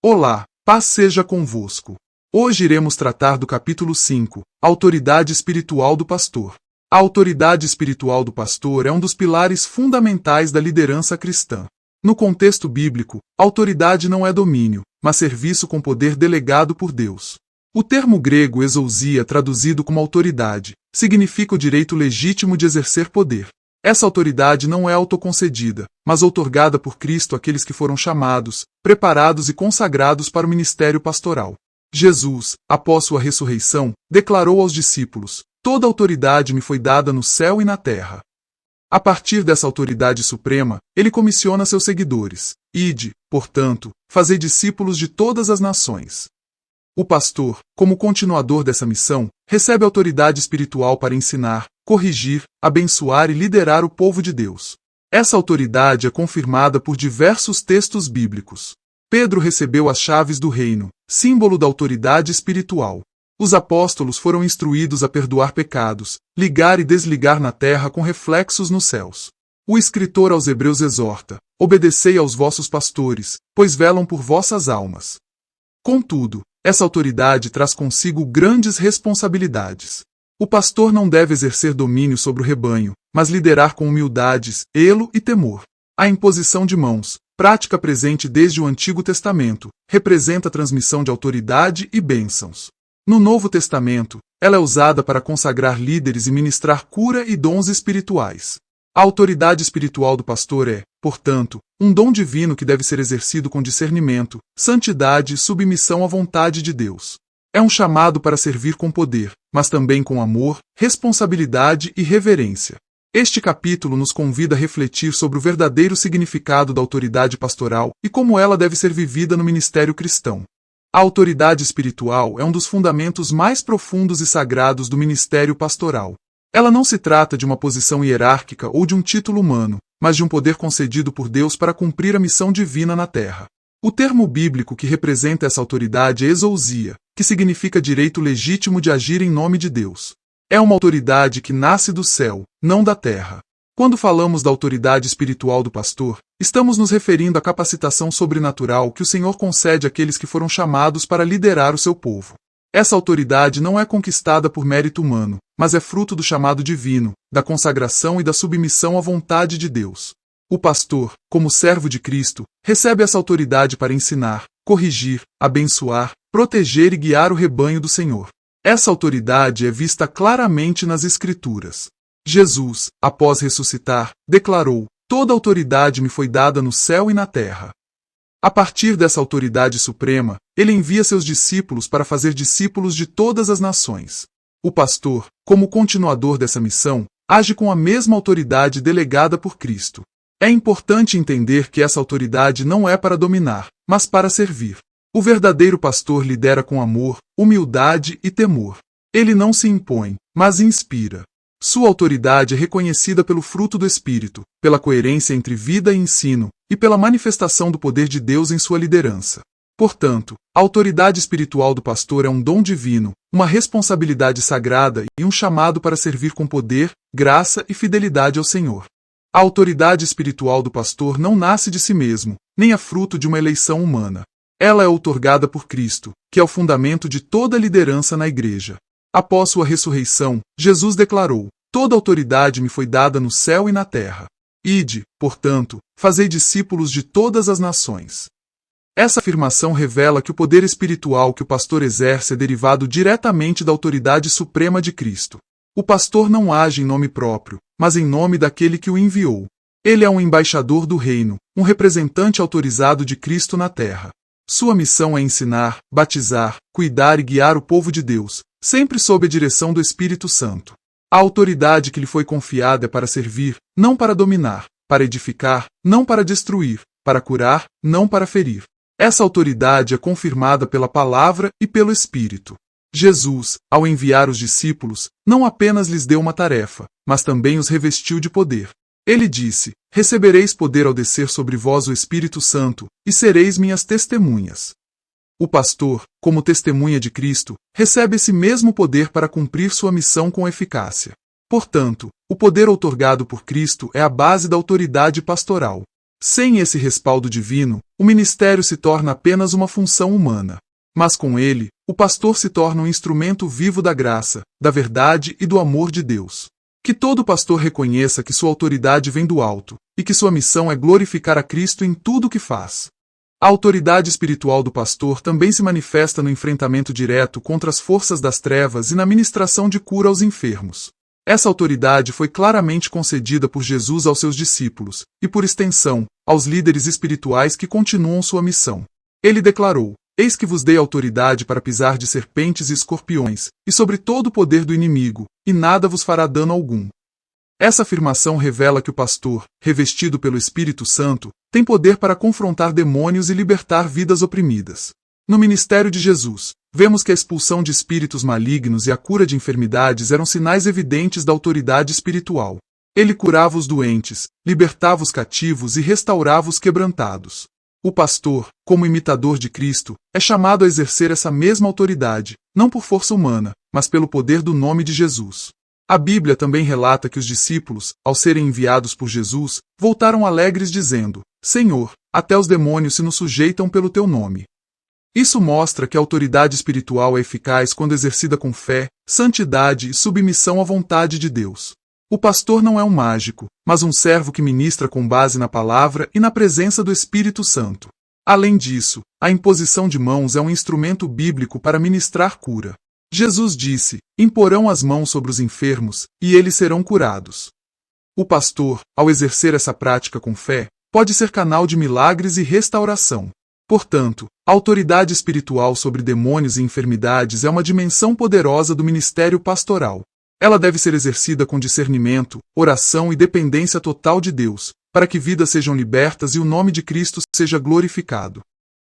Olá, paz seja convosco. Hoje iremos tratar do capítulo 5, Autoridade Espiritual do Pastor. A autoridade espiritual do pastor é um dos pilares fundamentais da liderança cristã. No contexto bíblico, autoridade não é domínio, mas serviço com poder delegado por Deus. O termo grego exousia, traduzido como autoridade, significa o direito legítimo de exercer poder. Essa autoridade não é autoconcedida, mas outorgada por Cristo àqueles que foram chamados, preparados e consagrados para o ministério pastoral. Jesus, após sua ressurreição, declarou aos discípulos: "Toda autoridade me foi dada no céu e na terra." A partir dessa autoridade suprema, ele comissiona seus seguidores: "Ide, portanto, fazei discípulos de todas as nações." O pastor, como continuador dessa missão, recebe autoridade espiritual para ensinar, corrigir, abençoar e liderar o povo de Deus. Essa autoridade é confirmada por diversos textos bíblicos. Pedro recebeu as chaves do reino, símbolo da autoridade espiritual. Os apóstolos foram instruídos a perdoar pecados, ligar e desligar na terra com reflexos nos céus. O escritor aos Hebreus exorta: "Obedecei aos vossos pastores, pois velam por vossas almas." Contudo, essa autoridade traz consigo grandes responsabilidades. O pastor não deve exercer domínio sobre o rebanho, mas liderar com humildade, zelo e temor. A imposição de mãos, prática presente desde o Antigo Testamento, representa a transmissão de autoridade e bênçãos. No Novo Testamento, ela é usada para consagrar líderes e ministrar cura e dons espirituais. A autoridade espiritual do pastor é, portanto, um dom divino que deve ser exercido com discernimento, santidade e submissão à vontade de Deus. É um chamado para servir com poder, mas também com amor, responsabilidade e reverência. Este capítulo nos convida a refletir sobre o verdadeiro significado da autoridade pastoral e como ela deve ser vivida no ministério cristão. A autoridade espiritual é um dos fundamentos mais profundos e sagrados do ministério pastoral. Ela não se trata de uma posição hierárquica ou de um título humano, mas de um poder concedido por Deus para cumprir a missão divina na terra. O termo bíblico que representa essa autoridade é exousia, que significa direito legítimo de agir em nome de Deus. É uma autoridade que nasce do céu, não da terra. Quando falamos da autoridade espiritual do pastor, estamos nos referindo à capacitação sobrenatural que o Senhor concede àqueles que foram chamados para liderar o seu povo. Essa autoridade não é conquistada por mérito humano, mas é fruto do chamado divino, da consagração e da submissão à vontade de Deus. O pastor, como servo de Cristo, recebe essa autoridade para ensinar, corrigir, abençoar, proteger e guiar o rebanho do Senhor. Essa autoridade é vista claramente nas Escrituras. Jesus, após ressuscitar, declarou: "Toda autoridade me foi dada no céu e na terra." A partir dessa autoridade suprema, ele envia seus discípulos para fazer discípulos de todas as nações. O pastor, como continuador dessa missão, age com a mesma autoridade delegada por Cristo. É importante entender que essa autoridade não é para dominar, mas para servir. O verdadeiro pastor lidera com amor, humildade e temor. Ele não se impõe, mas inspira. Sua autoridade é reconhecida pelo fruto do Espírito, pela coerência entre vida e ensino, e pela manifestação do poder de Deus em sua liderança. Portanto, a autoridade espiritual do pastor é um dom divino, uma responsabilidade sagrada e um chamado para servir com poder, graça e fidelidade ao Senhor. A autoridade espiritual do pastor não nasce de si mesmo, nem é fruto de uma eleição humana. Ela é outorgada por Cristo, que é o fundamento de toda liderança na igreja. Após sua ressurreição, Jesus declarou: "Toda autoridade me foi dada no céu e na terra. Ide, portanto, fazei discípulos de todas as nações." Essa afirmação revela que o poder espiritual que o pastor exerce é derivado diretamente da autoridade suprema de Cristo. O pastor não age em nome próprio, mas em nome daquele que o enviou. Ele é um embaixador do reino, um representante autorizado de Cristo na terra. Sua missão é ensinar, batizar, cuidar e guiar o povo de Deus, sempre sob a direção do Espírito Santo. A autoridade que lhe foi confiada é para servir, não para dominar, para edificar, não para destruir, para curar, não para ferir. Essa autoridade é confirmada pela palavra e pelo Espírito. Jesus, ao enviar os discípulos, não apenas lhes deu uma tarefa, mas também os revestiu de poder. Ele disse: "Recebereis poder ao descer sobre vós o Espírito Santo, e sereis minhas testemunhas." O pastor, como testemunha de Cristo, recebe esse mesmo poder para cumprir sua missão com eficácia. Portanto, o poder outorgado por Cristo é a base da autoridade pastoral. Sem esse respaldo divino, o ministério se torna apenas uma função humana. Mas com ele, o pastor se torna um instrumento vivo da graça, da verdade e do amor de Deus. Que todo pastor reconheça que sua autoridade vem do alto, e que sua missão é glorificar a Cristo em tudo o que faz. A autoridade espiritual do pastor também se manifesta no enfrentamento direto contra as forças das trevas e na ministração de cura aos enfermos. Essa autoridade foi claramente concedida por Jesus aos seus discípulos, e por extensão, aos líderes espirituais que continuam sua missão. Ele declarou: Eis que vos dei autoridade para pisar de serpentes e escorpiões, e sobre todo o poder do inimigo, e nada vos fará dano algum. Essa afirmação revela que o pastor, revestido pelo Espírito Santo, tem poder para confrontar demônios e libertar vidas oprimidas. No ministério de Jesus, vemos que a expulsão de espíritos malignos e a cura de enfermidades eram sinais evidentes da autoridade espiritual. Ele curava os doentes, libertava os cativos e restaurava os quebrantados. O pastor, como imitador de Cristo, é chamado a exercer essa mesma autoridade, não por força humana, mas pelo poder do nome de Jesus. A Bíblia também relata que os discípulos, ao serem enviados por Jesus, voltaram alegres dizendo: Senhor, até os demônios se nos sujeitam pelo teu nome. Isso mostra que a autoridade espiritual é eficaz quando exercida com fé, santidade e submissão à vontade de Deus. O pastor não é um mágico, mas um servo que ministra com base na palavra e na presença do Espírito Santo. Além disso, a imposição de mãos é um instrumento bíblico para ministrar cura. Jesus disse: Imporão as mãos sobre os enfermos, e eles serão curados. O pastor, ao exercer essa prática com fé, pode ser canal de milagres e restauração. Portanto, a autoridade espiritual sobre demônios e enfermidades é uma dimensão poderosa do ministério pastoral. Ela deve ser exercida com discernimento, oração e dependência total de Deus, para que vidas sejam libertas e o nome de Cristo seja glorificado.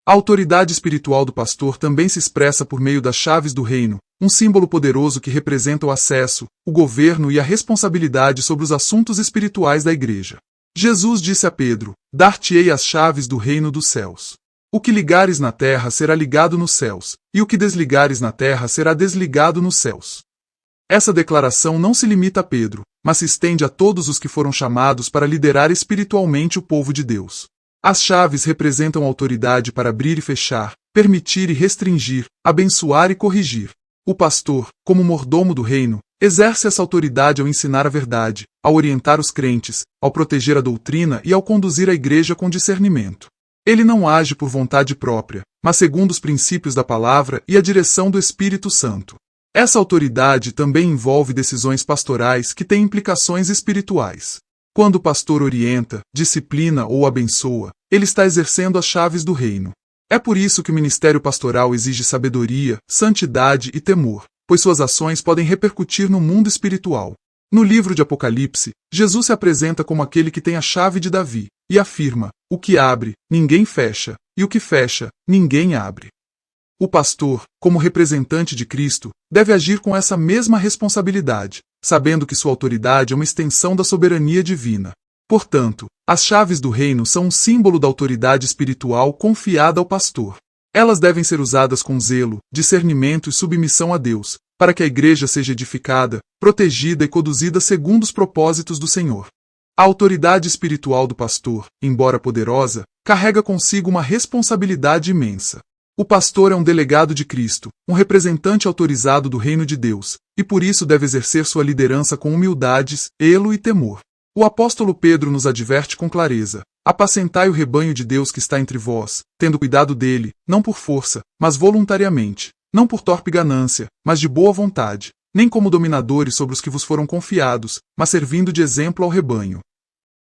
A autoridade espiritual do pastor também se expressa por meio das chaves do reino, um símbolo poderoso que representa o acesso, o governo e a responsabilidade sobre os assuntos espirituais da igreja. Jesus disse a Pedro: Dar-te-ei as chaves do reino dos céus. O que ligares na terra será ligado nos céus, e o que desligares na terra será desligado nos céus. Essa declaração não se limita a Pedro, mas se estende a todos os que foram chamados para liderar espiritualmente o povo de Deus. As chaves representam autoridade para abrir e fechar, permitir e restringir, abençoar e corrigir. O pastor, como mordomo do reino, exerce essa autoridade ao ensinar a verdade, ao orientar os crentes, ao proteger a doutrina e ao conduzir a igreja com discernimento. Ele não age por vontade própria, mas segundo os princípios da palavra e a direção do Espírito Santo. Essa autoridade também envolve decisões pastorais que têm implicações espirituais. Quando o pastor orienta, disciplina ou abençoa, ele está exercendo as chaves do reino. É por isso que o ministério pastoral exige sabedoria, santidade e temor, pois suas ações podem repercutir no mundo espiritual. No livro de Apocalipse, Jesus se apresenta como aquele que tem a chave de Davi, e afirma: o que abre, ninguém fecha, e o que fecha, ninguém abre. O pastor, como representante de Cristo, deve agir com essa mesma responsabilidade, sabendo que sua autoridade é uma extensão da soberania divina. Portanto, as chaves do reino são um símbolo da autoridade espiritual confiada ao pastor. Elas devem ser usadas com zelo, discernimento e submissão a Deus, para que a igreja seja edificada, protegida e conduzida segundo os propósitos do Senhor. A autoridade espiritual do pastor, embora poderosa, carrega consigo uma responsabilidade imensa. O pastor é um delegado de Cristo, um representante autorizado do reino de Deus, e por isso deve exercer sua liderança com humildade, zelo e temor. O apóstolo Pedro nos adverte com clareza: apacentai o rebanho de Deus que está entre vós, tendo cuidado dele, não por força, mas voluntariamente, não por torpe ganância, mas de boa vontade, nem como dominadores sobre os que vos foram confiados, mas servindo de exemplo ao rebanho.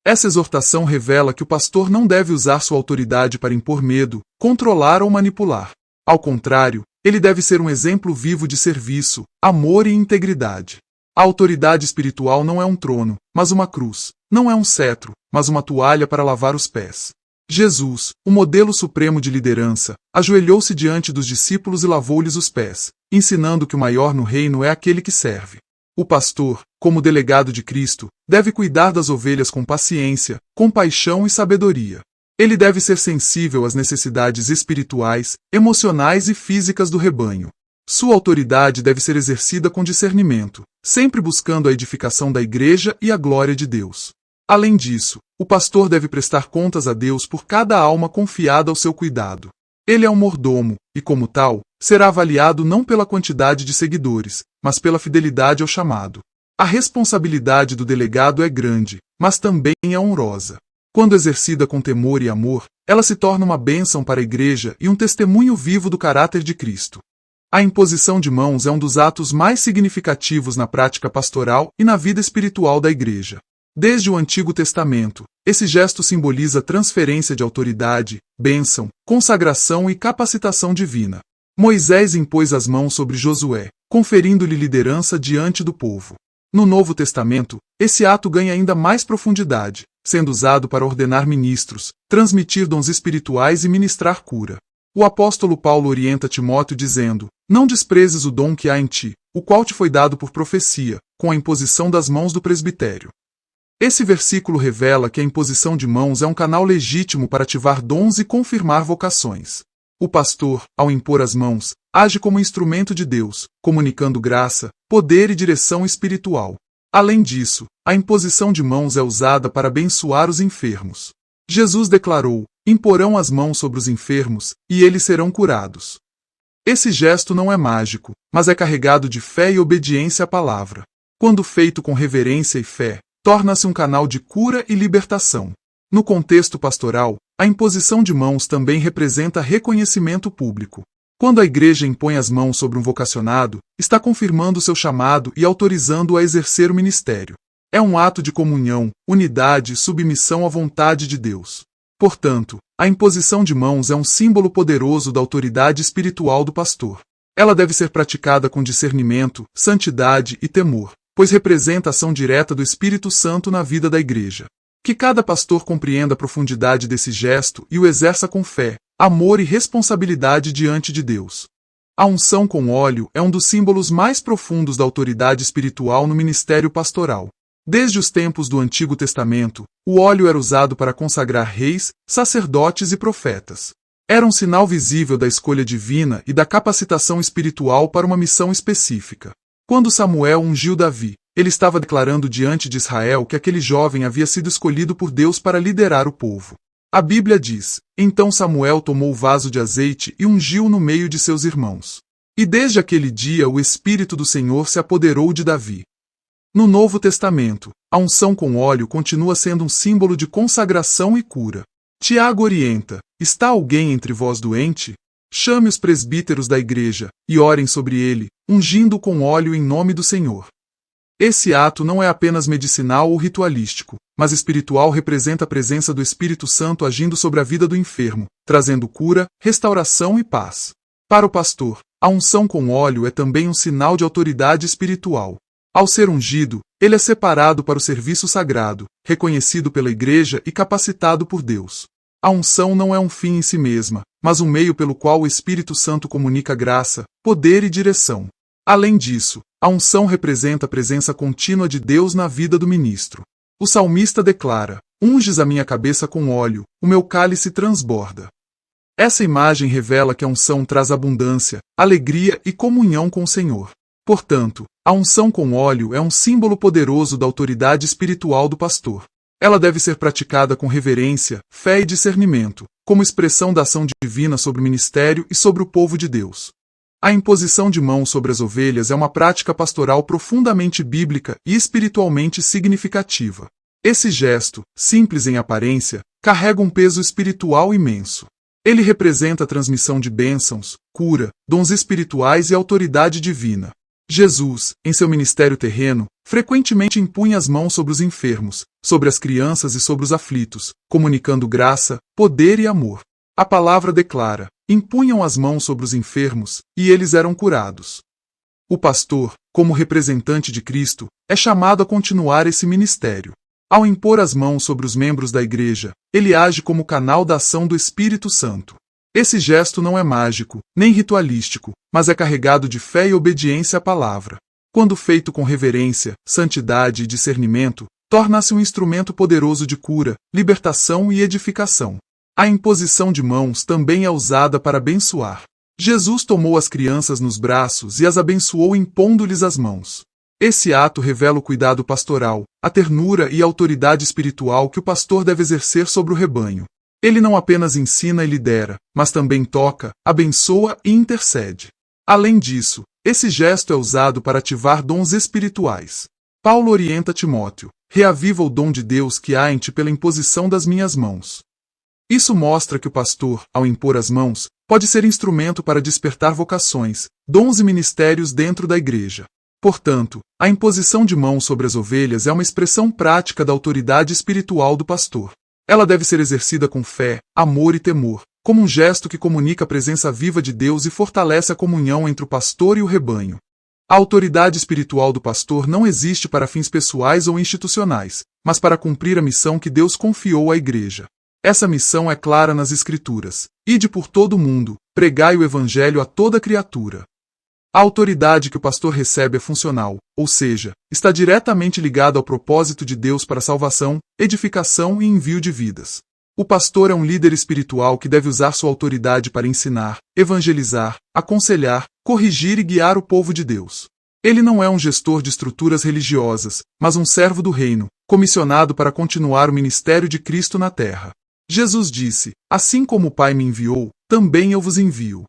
Essa exortação revela que o pastor não deve usar sua autoridade para impor medo, controlar ou manipular. Ao contrário, ele deve ser um exemplo vivo de serviço, amor e integridade. A autoridade espiritual não é um trono, mas uma cruz. Não é um cetro, mas uma toalha para lavar os pés. Jesus, o modelo supremo de liderança, ajoelhou-se diante dos discípulos e lavou-lhes os pés, ensinando que o maior no reino é aquele que serve. O pastor, como delegado de Cristo, deve cuidar das ovelhas com paciência, compaixão e sabedoria. Ele deve ser sensível às necessidades espirituais, emocionais e físicas do rebanho. Sua autoridade deve ser exercida com discernimento, sempre buscando a edificação da igreja e a glória de Deus. Além disso, o pastor deve prestar contas a Deus por cada alma confiada ao seu cuidado. Ele é um mordomo, e como tal, será avaliado não pela quantidade de seguidores, mas pela fidelidade ao chamado. A responsabilidade do delegado é grande, mas também é honrosa. Quando exercida com temor e amor, ela se torna uma bênção para a igreja e um testemunho vivo do caráter de Cristo. A imposição de mãos é um dos atos mais significativos na prática pastoral e na vida espiritual da igreja. Desde o Antigo Testamento, esse gesto simboliza transferência de autoridade, bênção, consagração e capacitação divina. Moisés impôs as mãos sobre Josué, conferindo-lhe liderança diante do povo. No Novo Testamento, esse ato ganha ainda mais profundidade, sendo usado para ordenar ministros, transmitir dons espirituais e ministrar cura. O apóstolo Paulo orienta Timóteo dizendo: "Não desprezes o dom que há em ti, o qual te foi dado por profecia, com a imposição das mãos do presbitério." Esse versículo revela que a imposição de mãos é um canal legítimo para ativar dons e confirmar vocações. O pastor, ao impor as mãos, age como instrumento de Deus, comunicando graça, poder e direção espiritual. Além disso, a imposição de mãos é usada para abençoar os enfermos. Jesus declarou: "Imporão as mãos sobre os enfermos, e eles serão curados." Esse gesto não é mágico, mas é carregado de fé e obediência à palavra. Quando feito com reverência e fé, torna-se um canal de cura e libertação. No contexto pastoral, a imposição de mãos também representa reconhecimento público. Quando a igreja impõe as mãos sobre um vocacionado, está confirmando seu chamado e autorizando-o a exercer o ministério. É um ato de comunhão, unidade e submissão à vontade de Deus. Portanto, a imposição de mãos é um símbolo poderoso da autoridade espiritual do pastor. Ela deve ser praticada com discernimento, santidade e temor, pois representa a ação direta do Espírito Santo na vida da igreja. Que cada pastor compreenda a profundidade desse gesto e o exerça com fé, amor e responsabilidade diante de Deus. A unção com óleo é um dos símbolos mais profundos da autoridade espiritual no ministério pastoral. Desde os tempos do Antigo Testamento, o óleo era usado para consagrar reis, sacerdotes e profetas. Era um sinal visível da escolha divina e da capacitação espiritual para uma missão específica. Quando Samuel ungiu Davi, ele estava declarando diante de Israel que aquele jovem havia sido escolhido por Deus para liderar o povo. A Bíblia diz: "Então Samuel tomou o vaso de azeite e ungiu no meio de seus irmãos. E desde aquele dia o Espírito do Senhor se apoderou de Davi." No Novo Testamento, a unção com óleo continua sendo um símbolo de consagração e cura. Tiago orienta: "Está alguém entre vós doente? Chame os presbíteros da igreja, e orem sobre ele, ungindo com óleo em nome do Senhor." Esse ato não é apenas medicinal ou ritualístico, mas espiritual, representa a presença do Espírito Santo agindo sobre a vida do enfermo, trazendo cura, restauração e paz. Para o pastor, a unção com óleo é também um sinal de autoridade espiritual. Ao ser ungido, ele é separado para o serviço sagrado, reconhecido pela igreja e capacitado por Deus. A unção não é um fim em si mesma, mas um meio pelo qual o Espírito Santo comunica graça, poder e direção. Além disso, a unção representa a presença contínua de Deus na vida do ministro. O salmista declara: "Unges a minha cabeça com óleo, o meu cálice transborda." Essa imagem revela que a unção traz abundância, alegria e comunhão com o Senhor. Portanto, a unção com óleo é um símbolo poderoso da autoridade espiritual do pastor. Ela deve ser praticada com reverência, fé e discernimento, como expressão da ação divina sobre o ministério e sobre o povo de Deus. A imposição de mãos sobre as ovelhas é uma prática pastoral profundamente bíblica e espiritualmente significativa. Esse gesto, simples em aparência, carrega um peso espiritual imenso. Ele representa a transmissão de bênçãos, cura, dons espirituais e autoridade divina. Jesus, em seu ministério terreno, frequentemente impunha as mãos sobre os enfermos, sobre as crianças e sobre os aflitos, comunicando graça, poder e amor. A palavra declara: "Impunham as mãos sobre os enfermos, e eles eram curados." O pastor, como representante de Cristo, é chamado a continuar esse ministério. Ao impor as mãos sobre os membros da igreja, ele age como canal da ação do Espírito Santo. Esse gesto não é mágico, nem ritualístico, mas é carregado de fé e obediência à palavra. Quando feito com reverência, santidade e discernimento, torna-se um instrumento poderoso de cura, libertação e edificação. A imposição de mãos também é usada para abençoar. Jesus tomou as crianças nos braços e as abençoou impondo-lhes as mãos. Esse ato revela o cuidado pastoral, a ternura e a autoridade espiritual que o pastor deve exercer sobre o rebanho. Ele não apenas ensina e lidera, mas também toca, abençoa e intercede. Além disso, esse gesto é usado para ativar dons espirituais. Paulo orienta Timóteo: reaviva o dom de Deus que há em ti pela imposição das minhas mãos. Isso mostra que o pastor, ao impor as mãos, pode ser instrumento para despertar vocações, dons e ministérios dentro da igreja. Portanto, a imposição de mãos sobre as ovelhas é uma expressão prática da autoridade espiritual do pastor. Ela deve ser exercida com fé, amor e temor, como um gesto que comunica a presença viva de Deus e fortalece a comunhão entre o pastor e o rebanho. A autoridade espiritual do pastor não existe para fins pessoais ou institucionais, mas para cumprir a missão que Deus confiou à igreja. Essa missão é clara nas Escrituras: ide por todo o mundo, pregai o evangelho a toda criatura. A autoridade que o pastor recebe é funcional, ou seja, está diretamente ligada ao propósito de Deus para a salvação, edificação e envio de vidas. O pastor é um líder espiritual que deve usar sua autoridade para ensinar, evangelizar, aconselhar, corrigir e guiar o povo de Deus. Ele não é um gestor de estruturas religiosas, mas um servo do reino, comissionado para continuar o ministério de Cristo na terra. Jesus disse: assim como o Pai me enviou, também eu vos envio.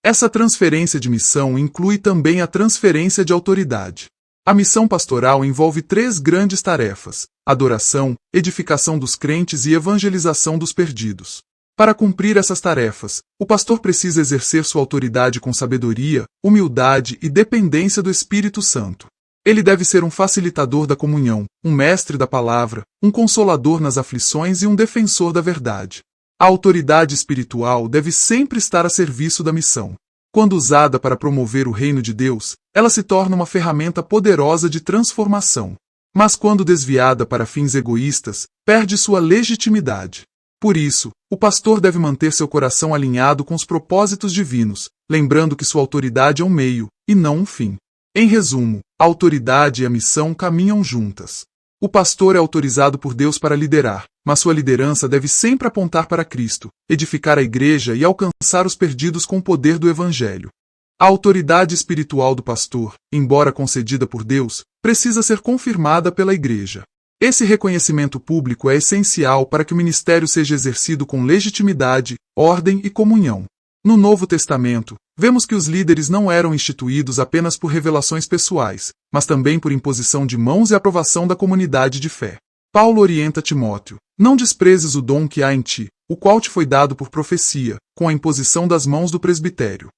Essa transferência de missão inclui também a transferência de autoridade. A missão pastoral envolve 3 grandes tarefas: adoração, edificação dos crentes e evangelização dos perdidos. Para cumprir essas tarefas, o pastor precisa exercer sua autoridade com sabedoria, humildade e dependência do Espírito Santo. Ele deve ser um facilitador da comunhão, um mestre da palavra, um consolador nas aflições e um defensor da verdade. A autoridade espiritual deve sempre estar a serviço da missão. Quando usada para promover o reino de Deus, ela se torna uma ferramenta poderosa de transformação. Mas quando desviada para fins egoístas, perde sua legitimidade. Por isso, o pastor deve manter seu coração alinhado com os propósitos divinos, lembrando que sua autoridade é um meio, e não um fim. Em resumo, a autoridade e a missão caminham juntas. O pastor é autorizado por Deus para liderar, mas sua liderança deve sempre apontar para Cristo, edificar a igreja e alcançar os perdidos com o poder do Evangelho. A autoridade espiritual do pastor, embora concedida por Deus, precisa ser confirmada pela igreja. Esse reconhecimento público é essencial para que o ministério seja exercido com legitimidade, ordem e comunhão. No Novo Testamento, vemos que os líderes não eram instituídos apenas por revelações pessoais, mas também por imposição de mãos e aprovação da comunidade de fé. Paulo orienta Timóteo: não desprezes o dom que há em ti, o qual te foi dado por profecia, com a imposição das mãos do presbitério.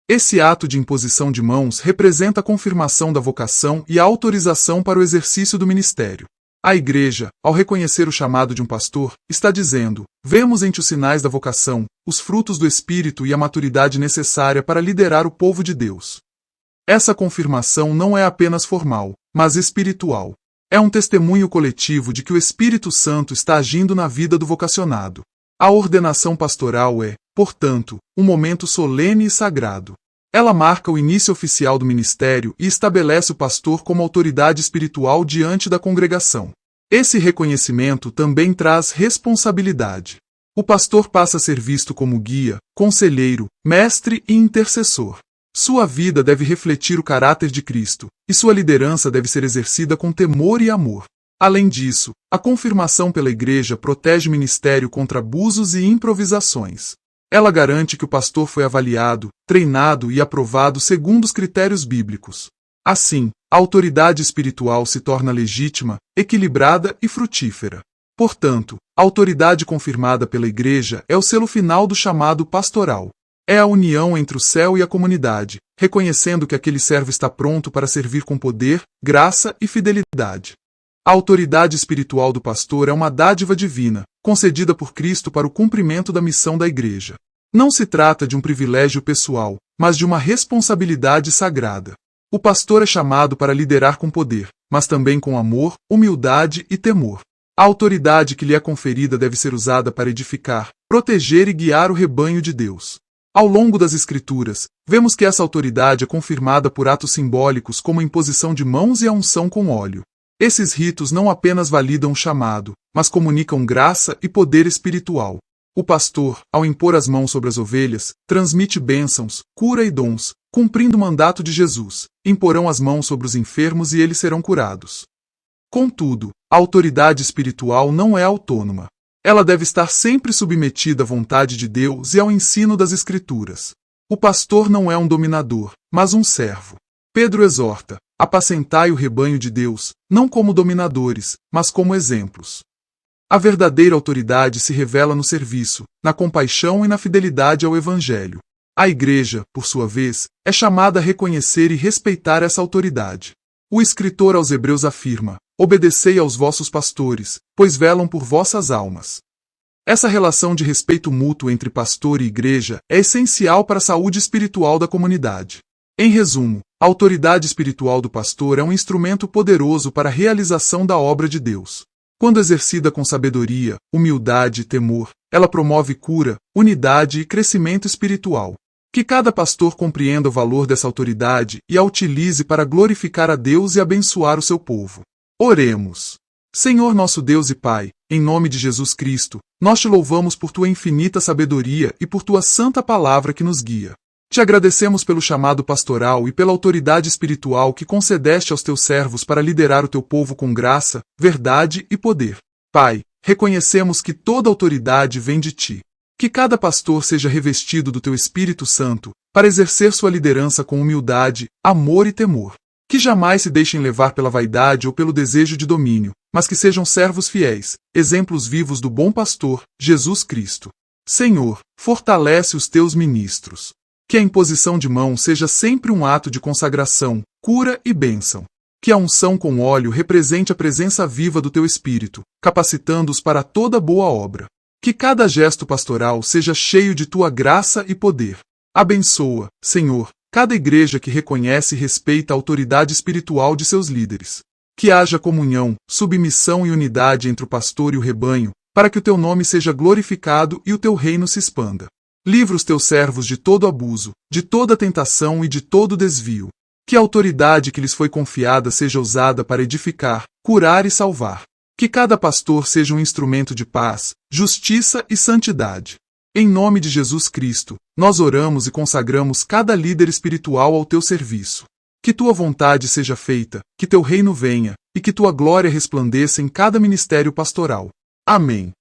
Esse ato de imposição de mãos representa a confirmação da vocação e a autorização para o exercício do ministério. A igreja, ao reconhecer o chamado de um pastor, está dizendo: vemos em ti os sinais da vocação, os frutos do Espírito e a maturidade necessária para liderar o povo de Deus. Essa confirmação não é apenas formal, mas espiritual. É um testemunho coletivo de que o Espírito Santo está agindo na vida do vocacionado. A ordenação pastoral é, portanto, um momento solene e sagrado. Ela marca o início oficial do ministério e estabelece o pastor como autoridade espiritual diante da congregação. Esse reconhecimento também traz responsabilidade. O pastor passa a ser visto como guia, conselheiro, mestre e intercessor. Sua vida deve refletir o caráter de Cristo, e sua liderança deve ser exercida com temor e amor. Além disso, a confirmação pela igreja protege o ministério contra abusos e improvisações. Ela garante que o pastor foi avaliado, treinado e aprovado segundo os critérios bíblicos. Assim, a autoridade espiritual se torna legítima, equilibrada e frutífera. Portanto, a autoridade confirmada pela igreja é o selo final do chamado pastoral. É a união entre o céu e a comunidade, reconhecendo que aquele servo está pronto para servir com poder, graça e fidelidade. A autoridade espiritual do pastor é uma dádiva divina, concedida por Cristo para o cumprimento da missão da igreja. Não se trata de um privilégio pessoal, mas de uma responsabilidade sagrada. O pastor é chamado para liderar com poder, mas também com amor, humildade e temor. A autoridade que lhe é conferida deve ser usada para edificar, proteger e guiar o rebanho de Deus. Ao longo das Escrituras, vemos que essa autoridade é confirmada por atos simbólicos como a imposição de mãos e a unção com óleo. Esses ritos não apenas validam o chamado, mas comunicam graça e poder espiritual. O pastor, ao impor as mãos sobre as ovelhas, transmite bênçãos, cura e dons, cumprindo o mandato de Jesus, imporão as mãos sobre os enfermos e eles serão curados. Contudo, a autoridade espiritual não é autônoma. Ela deve estar sempre submetida à vontade de Deus e ao ensino das Escrituras. O pastor não é um dominador, mas um servo. Pedro exorta: apacentai o rebanho de Deus, não como dominadores, mas como exemplos. A verdadeira autoridade se revela no serviço, na compaixão e na fidelidade ao Evangelho. A Igreja, por sua vez, é chamada a reconhecer e respeitar essa autoridade. O escritor aos Hebreus afirma: obedecei aos vossos pastores, pois velam por vossas almas. Essa relação de respeito mútuo entre pastor e igreja é essencial para a saúde espiritual da comunidade. Em resumo, a autoridade espiritual do pastor é um instrumento poderoso para a realização da obra de Deus. Quando exercida com sabedoria, humildade e temor, ela promove cura, unidade e crescimento espiritual. Que cada pastor compreenda o valor dessa autoridade e a utilize para glorificar a Deus e abençoar o seu povo. Oremos. Senhor nosso Deus e Pai, em nome de Jesus Cristo, nós te louvamos por tua infinita sabedoria e por tua santa palavra que nos guia. Te agradecemos pelo chamado pastoral e pela autoridade espiritual que concedeste aos teus servos para liderar o teu povo com graça, verdade e poder. Pai, reconhecemos que toda autoridade vem de ti. Que cada pastor seja revestido do teu Espírito Santo, para exercer sua liderança com humildade, amor e temor. Que jamais se deixem levar pela vaidade ou pelo desejo de domínio, mas que sejam servos fiéis, exemplos vivos do bom pastor, Jesus Cristo. Senhor, fortalece os teus ministros. Que a imposição de mão seja sempre um ato de consagração, cura e bênção. Que a unção com óleo represente a presença viva do teu Espírito, capacitando-os para toda boa obra. Que cada gesto pastoral seja cheio de tua graça e poder. Abençoa, Senhor, cada igreja que reconhece e respeita a autoridade espiritual de seus líderes. Que haja comunhão, submissão e unidade entre o pastor e o rebanho, para que o teu nome seja glorificado e o teu reino se expanda. Livra os teus servos de todo abuso, de toda tentação e de todo desvio. Que a autoridade que lhes foi confiada seja usada para edificar, curar e salvar. Que cada pastor seja um instrumento de paz, justiça e santidade. Em nome de Jesus Cristo, nós oramos e consagramos cada líder espiritual ao teu serviço. Que tua vontade seja feita, que teu reino venha, e que tua glória resplandeça em cada ministério pastoral. Amém.